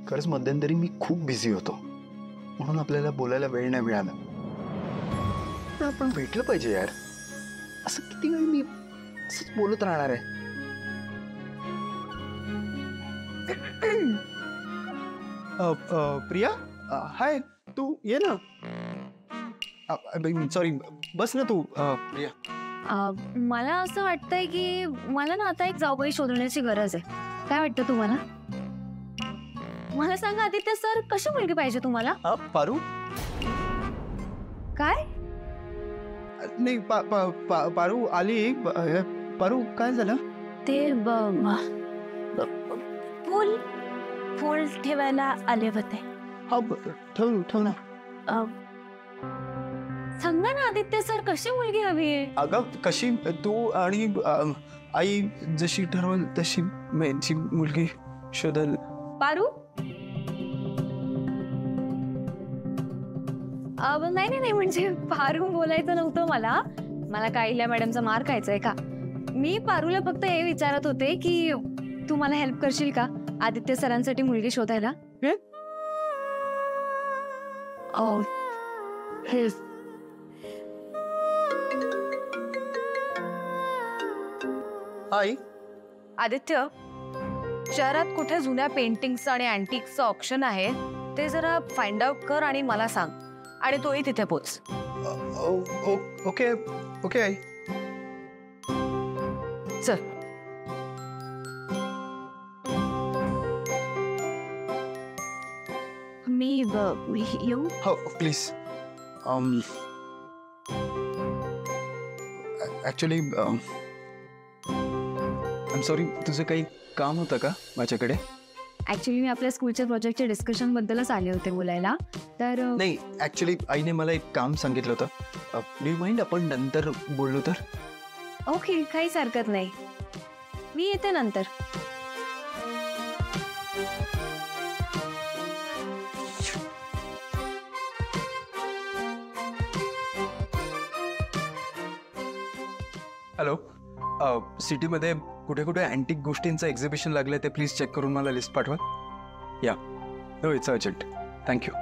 खरंच मध्यंतरी मी खूप बिझी होतो, म्हणून आपल्याला बोलायला वेळ नाही मिळाला. पण आपण भेटलं पाहिजे यार. असं किती वेळ मी असंच बोलत राहणार आहे. प्रिया, हाय, तू ये ना. सॉरी, बस ना तू. प्रिया, मला असं वाटतंय की मला ना आता एक जाऊबाई शोधण्याची गरज आहे. काय वाटतं तुम्हाला? मला सांगा आदित्य सर, कशी मुलगी पाहिजे तुम्हाला? पारू. काय? नाही, पारू आली. पारू, काय झालं? ते फुल ठेवायला आले होते. हा, ठेव ना. सांगा ना आदित्य सर, कशी मुलगी हवी आहे? अगं, कशी तू आणि आई जशी ठरवल तशी मेनची मुलगी शोधल. पारू? नाही, म्हणजे पारू बोलायचं नव्हतं मला. मला काहिल्या मॅडमचा मार खायचाय का? मी पारूला फक्त हे विचारत होते की तू मला हेल्प करशील का आदित्य सरांसाठी मुलगी शोधायला? आई, आदित्य, शहरात कुठे जुन्या पेंटिंग्स आणि अँटिकचं ऑप्शन आहे ते जरा फाइंड आउट कर आणि मला सांग. आणि तोही तिथे पोच. Okay okay I. चल. मी येऊ? हो, please. Actually I am sorry, तुझं काही काम होतं का माझ्याकडे? ॲक्च्युली मी आपल्या स्कूलच्या प्रोजेक्टच्या डिस्कशन बद्दलच आले होते बोलायला. तर नाही, ॲक्च्युली आईने मला एक काम सांगितलं होतं. डू यू माइंड आपण नंतर बोललो तर? ओके, काहीच हरकत नाही. मी येते नंतर. हॅलो, सिटीमध्ये कुठे कुठे अँटिक गोष्टींचं एक्झिबिशन लागलं ते प्लीज चेक करून मला लिस्ट पाठवा. या, नो, इट्स अर्जंट. थँक्यू.